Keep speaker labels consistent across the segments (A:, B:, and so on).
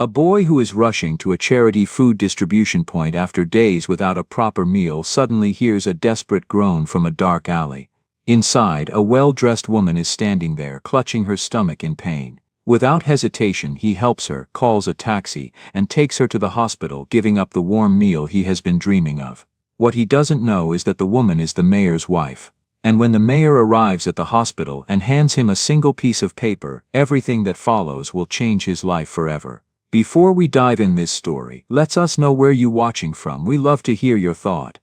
A: A boy who is rushing to a charity food distribution point after days without a proper meal suddenly hears a desperate groan from a dark alley. Inside, a well-dressed woman is standing there, clutching her stomach in pain. Without hesitation, he helps her, calls a taxi, and takes her to the hospital, giving up the warm meal he has been dreaming of. What he doesn't know is that the woman is the mayor's wife. And when the mayor arrives at the hospital and hands him a single piece of paper, everything that follows will change his life forever. Before we dive in this story, let us know where you watching from. We love to hear your thought.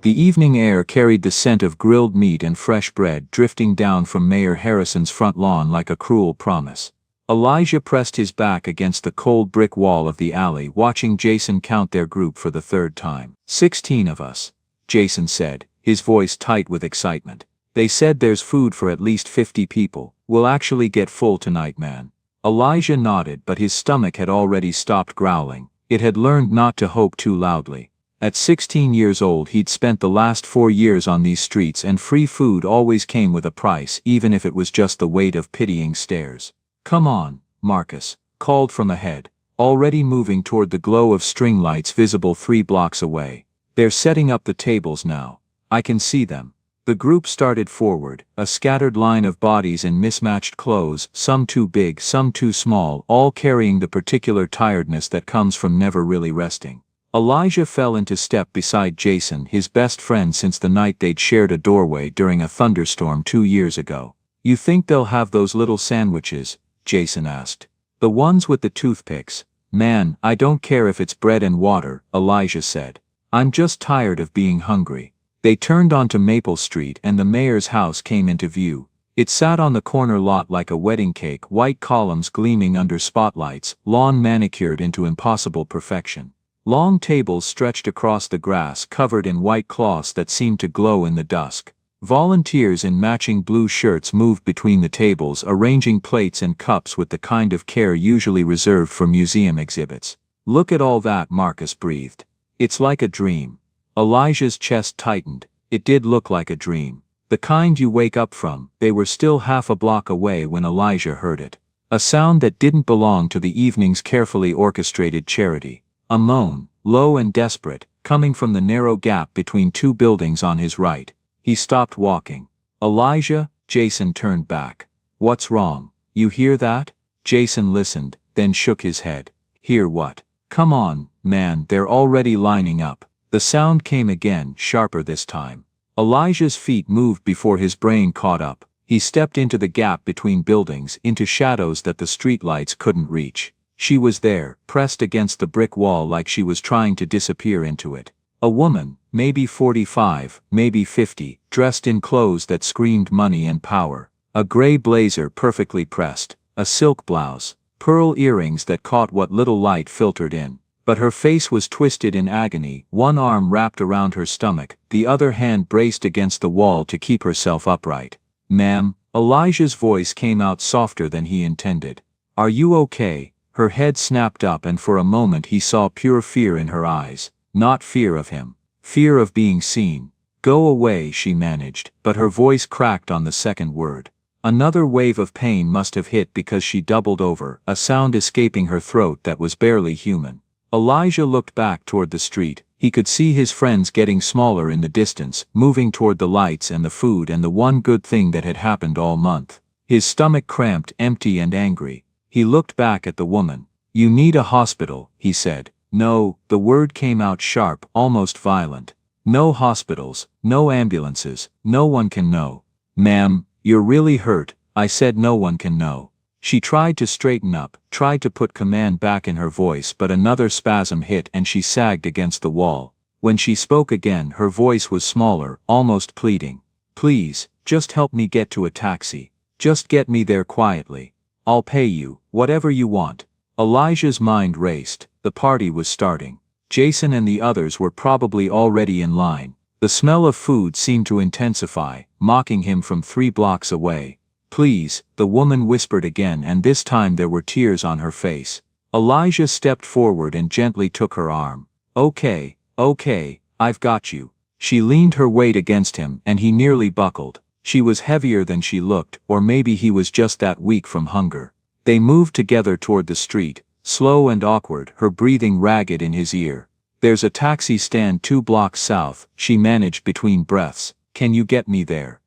A: The evening air carried the scent of grilled meat and fresh bread drifting down from Mayor Harrison's front lawn like a cruel promise. Elijah pressed his back against the cold brick wall of the alley, watching Jason count their group for the third time. 16 of us, Jason said, his voice tight with excitement. They said there's food for at least 50 people. We'll actually get full tonight, man. Elijah nodded, but his stomach had already stopped growling. It had learned not to hope too loudly. At 16 years old, he'd spent the last 4 years on these streets, and free food always came with a price, even if it was just the weight of pitying stares. Come on, Marcus called from ahead, already moving toward the glow of string lights visible 3 blocks away. They're setting up the tables now. I can see them. The group started forward, a scattered line of bodies in mismatched clothes, some too big, some too small, all carrying the particular tiredness that comes from never really resting. Elijah fell into step beside Jason, his best friend since the night they'd shared a doorway during a thunderstorm 2 years ago. You think they'll have those little sandwiches? Jason asked. The ones with the toothpicks. Man, I don't care if it's bread and water, Elijah said. I'm just tired of being hungry. They turned onto Maple Street and the mayor's house came into view. It sat on the corner lot like a wedding cake, white columns gleaming under spotlights, lawn manicured into impossible perfection. Long tables stretched across the grass, covered in white cloths that seemed to glow in the dusk. Volunteers in matching blue shirts moved between the tables, arranging plates and cups with the kind of care usually reserved for museum exhibits. Look at all that, Marcus breathed. It's like a dream. Elijah's chest tightened. It did look like a dream. The kind you wake up from. They were still half a block away when Elijah heard it. A sound that didn't belong to the evening's carefully orchestrated charity. A moan, low and desperate, coming from the narrow gap between 2 buildings on his right. He stopped walking. Elijah, Jason turned back. What's wrong? You hear that? Jason listened, then shook his head. Hear what? Come on, man, they're already lining up. The sound came again, sharper this time. Elijah's feet moved before his brain caught up. He stepped into the gap between buildings, into shadows that the streetlights couldn't reach. She was there, pressed against the brick wall like she was trying to disappear into it. A woman, maybe 45, maybe 50, dressed in clothes that screamed money and power. A gray blazer perfectly pressed, a silk blouse, pearl earrings that caught what little light filtered in. But her face was twisted in agony, one arm wrapped around her stomach, the other hand braced against the wall to keep herself upright. Ma'am, Elijah's voice came out softer than he intended. Are you okay? Her head snapped up and for a moment he saw pure fear in her eyes. Not fear of him. Fear of being seen. Go away, she managed, but her voice cracked on the second word. Another wave of pain must have hit because she doubled over, a sound escaping her throat that was barely human. Elijah looked back toward the street. He could see his friends getting smaller in the distance, moving toward the lights and the food and the one good thing that had happened all month. His stomach cramped, empty and angry. He looked back at the woman. You need a hospital, he said. No, the word came out sharp, almost violent. No hospitals, no ambulances, no one can know. Ma'am, you're really hurt. I said no one can know. She tried to straighten up, tried to put command back in her voice, but another spasm hit and she sagged against the wall. When she spoke again, her voice was smaller, almost pleading. Please, just help me get to a taxi. Just get me there quietly. I'll pay you, whatever you want. Elijah's mind raced. The party was starting. Jason and the others were probably already in line. The smell of food seemed to intensify, mocking him from 3 blocks away. Please, the woman whispered again, and this time there were tears on her face. Elijah stepped forward and gently took her arm. Okay, I've got you. She leaned her weight against him and he nearly buckled. She was heavier than she looked, or maybe he was just that weak from hunger. They moved together toward the street, slow and awkward, her breathing ragged in his ear. "There's a taxi stand 2 blocks south," she managed between breaths. "Can you get me there?"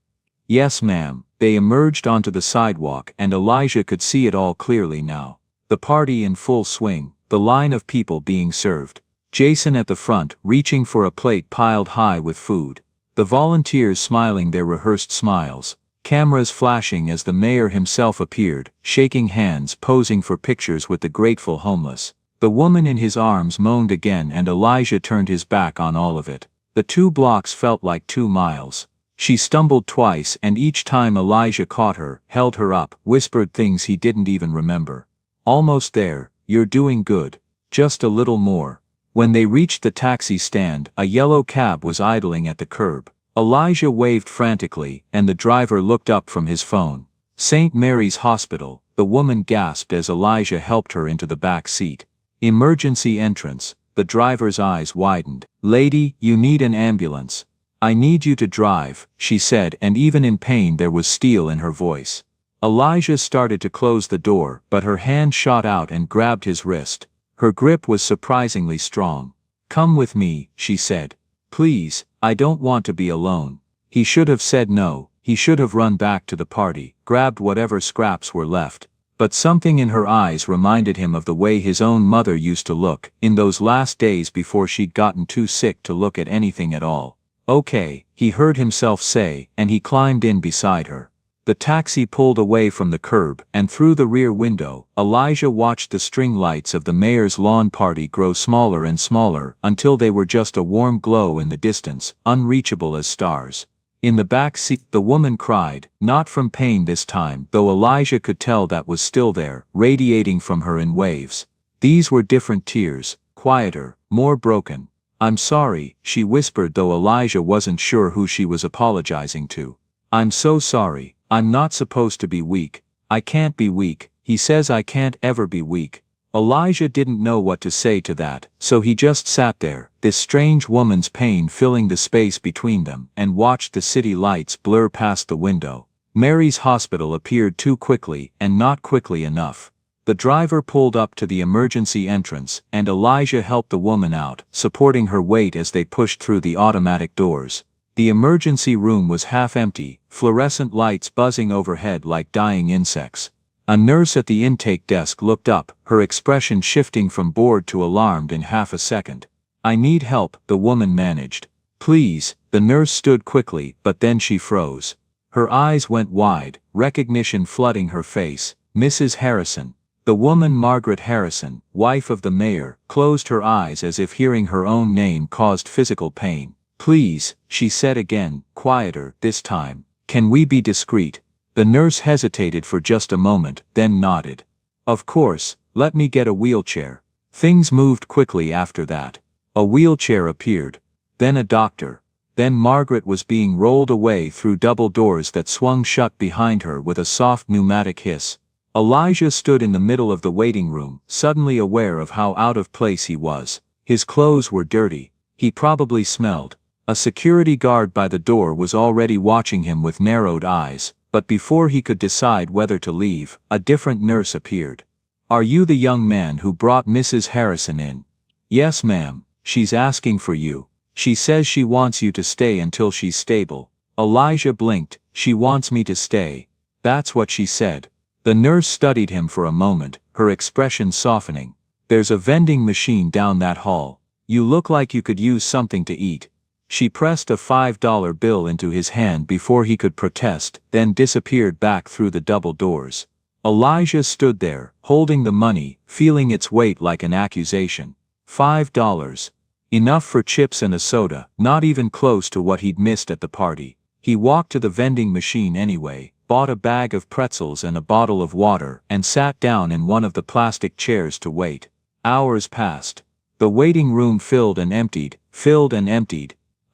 A: "Yes, ma'am." They emerged onto the sidewalk and Elijah could see it all clearly now. The party in full swing, the line of people being served. Jason at the front, reaching for a plate piled high with food. The volunteers smiling their rehearsed smiles. Cameras flashing as the mayor himself appeared, shaking hands, posing for pictures with the grateful homeless. The woman in his arms moaned again and Elijah turned his back on all of it. The 2 blocks felt like 2 miles. She stumbled twice and each time Elijah caught her, held her up, whispered things he didn't even remember. "Almost there, you're doing good. Just a little more." When they reached the taxi stand, a yellow cab was idling at the curb. Elijah waved frantically, and the driver looked up from his phone. "St. Mary's Hospital," the woman gasped as Elijah helped her into the back seat. "Emergency entrance." The driver's eyes widened. "Lady, you need an ambulance." "I need you to drive," she said, and even in pain there was steel in her voice. Elijah started to close the door, but her hand shot out and grabbed his wrist. Her grip was surprisingly strong. "Come with me," she said. "Please, I don't want to be alone." He should have said no. He should have run back to the party, grabbed whatever scraps were left. But something in her eyes reminded him of the way his own mother used to look, in those last days before she'd gotten too sick to look at anything at all. "Okay," he heard himself say, and he climbed in beside her. The taxi pulled away from the curb, and through the rear window, Elijah watched the string lights of the mayor's lawn party grow smaller and smaller until they were just a warm glow in the distance, unreachable as stars. In the back seat, the woman cried, not from pain this time, though Elijah could tell that was still there, radiating from her in waves. These were different tears, quieter, more broken. "I'm sorry," she whispered, though Elijah wasn't sure who she was apologizing to. "I'm so sorry. I'm not supposed to be weak. I can't be weak." He says I can't ever be weak. Elijah didn't know what to say to that, so he just sat there, this strange woman's pain filling the space between them, and watched the city lights blur past the window. Mary's Hospital appeared too quickly, and not quickly enough. The driver pulled up to the emergency entrance, and Elijah helped the woman out, supporting her weight as they pushed through the automatic doors. The emergency room was half empty, fluorescent lights buzzing overhead like dying insects. A nurse at the intake desk looked up, her expression shifting from bored to alarmed in half a second. "I need help," the woman managed. "Please." The nurse stood quickly, but then she froze. Her eyes went wide, recognition flooding her face. "Mrs. Harrison." The woman, Margaret Harrison, wife of the mayor, closed her eyes as if hearing her own name caused physical pain. "Please," she said again, quieter this time. "Can we be discreet?" The nurse hesitated for just a moment, then nodded. "Of course, let me get a wheelchair." Things moved quickly after that. A wheelchair appeared. Then a doctor. Then Margaret was being rolled away through double doors that swung shut behind her with a soft pneumatic hiss. Elijah stood in the middle of the waiting room, suddenly aware of how out of place he was. His clothes were dirty. He probably smelled. A security guard by the door was already watching him with narrowed eyes, but before he could decide whether to leave, a different nurse appeared. "Are you the young man who brought Mrs. Harrison in?" "Yes, ma'am. She's asking for you. She says she wants you to stay until she's stable." Elijah blinked. "She wants me to stay." "That's what she said." The nurse studied him for a moment, her expression softening. "There's a vending machine down that hall. You look like you could use something to eat." She pressed a $5 bill into his hand before he could protest, then disappeared back through the double doors. Elijah stood there, holding the money, feeling its weight like an accusation. $5. Enough for chips and a soda, not even close to what he'd missed at the party. He walked to the vending machine anyway, bought a bag of pretzels and a bottle of water, and sat down in one of the plastic chairs to wait. Hours passed. The waiting room filled and emptied.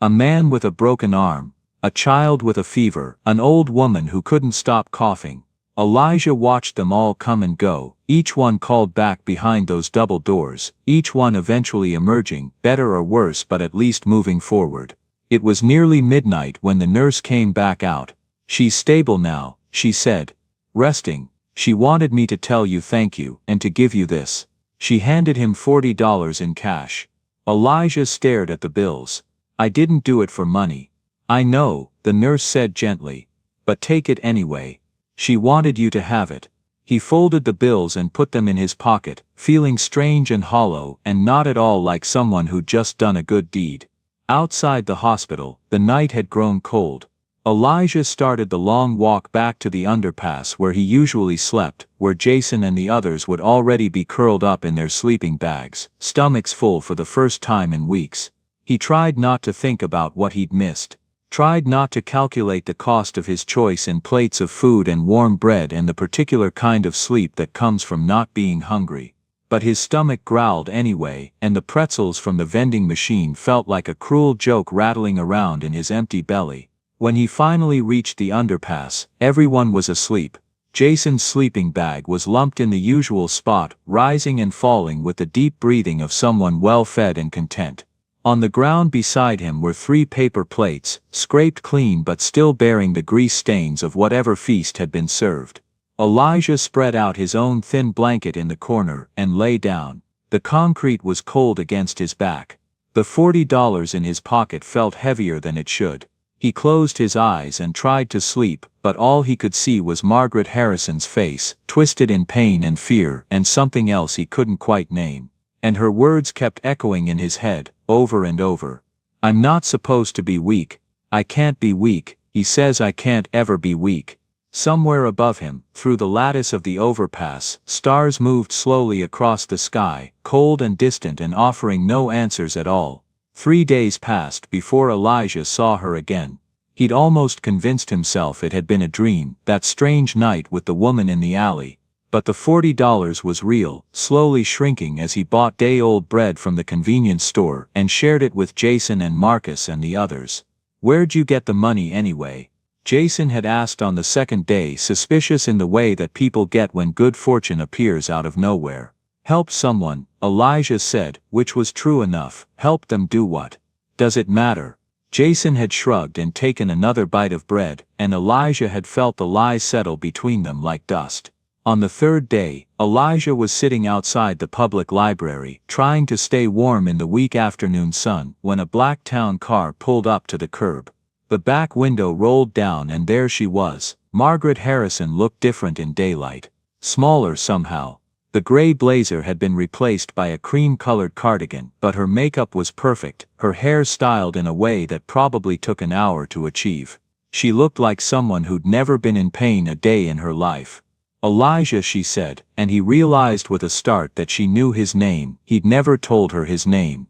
A: A man with a broken arm, a child with a fever, an old woman who couldn't stop coughing. Elijah watched them all come and go, each one called back behind those double doors, each one eventually emerging, better or worse but at least moving forward. It was nearly midnight when the nurse came back out. "She's stable now," she said. "Resting." She wanted me to tell you thank you and to give you this. She handed him $40 in cash. Elijah stared at the bills. I didn't do it for money. I know, the nurse said gently. But take it anyway. She wanted you to have it. He folded the bills and put them in his pocket, feeling strange and hollow and not at all like someone who'd just done a good deed. Outside the hospital, the night had grown cold. Elijah started the long walk back to the underpass where he usually slept, where Jason and the others would already be curled up in their sleeping bags, stomachs full for the first time in weeks. He tried not to think about what he'd missed. Tried not to calculate the cost of his choice in plates of food and warm bread and the particular kind of sleep that comes from not being hungry. But his stomach growled anyway, and the pretzels from the vending machine felt like a cruel joke rattling around in his empty belly. When he finally reached the underpass, everyone was asleep. Jason's sleeping bag was lumped in the usual spot, rising and falling with the deep breathing of someone well-fed and content. On the ground beside him were 3 paper plates, scraped clean but still bearing the grease stains of whatever feast had been served. Elijah spread out his own thin blanket in the corner and lay down. The concrete was cold against his back. The $40 in his pocket felt heavier than it should. He closed his eyes and tried to sleep, but all he could see was Margaret Harrison's face, twisted in pain and fear and something else he couldn't quite name. And her words kept echoing in his head, over and over. I'm not supposed to be weak. I can't be weak. He says I can't ever be weak. Somewhere above him, through the lattice of the overpass, stars moved slowly across the sky, cold and distant and offering no answers at all. 3 days passed before Elijah saw her again. He'd almost convinced himself it had been a dream, that strange night with the woman in the alley. But the $40 was real, slowly shrinking as he bought day-old bread from the convenience store and shared it with Jason and Marcus and the others. Where'd you get the money anyway? Jason had asked on the second day, suspicious in the way that people get when good fortune appears out of nowhere. Help someone, Elijah said, which was true enough. Help them do what? Does it matter? Jason had shrugged and taken another bite of bread, and Elijah had felt the lies settle between them like dust. On the third day, Elijah was sitting outside the public library, trying to stay warm in the weak afternoon sun, when a black town car pulled up to the curb. The back window rolled down and there she was. Margaret Harrison looked different in daylight. Smaller somehow. The gray blazer had been replaced by a cream-colored cardigan, but her makeup was perfect, her hair styled in a way that probably took an hour to achieve. She looked like someone who'd never been in pain a day in her life. Elijah, she said, and he realized with a start that she knew his name. He'd never told her his name.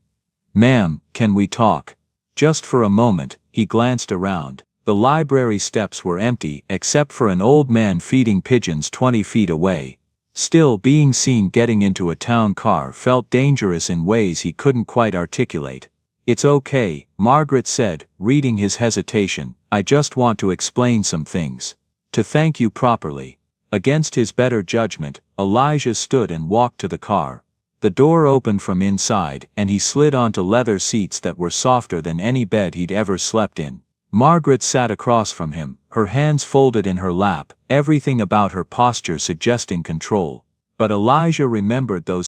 A: Ma'am, can we talk? Just for a moment, he glanced around. The library steps were empty except for an old man feeding pigeons 20 feet away. Still, being seen getting into a town car felt dangerous in ways he couldn't quite articulate. It's okay, Margaret said, reading his hesitation. I just want to explain some things. To thank you properly. Against his better judgment, Elijah stood and walked to the car. The door opened from inside and he slid onto leather seats that were softer than any bed he'd ever slept in. Margaret sat across from him, her hands folded in her lap, everything about her posture suggesting control. But Elijah remembered those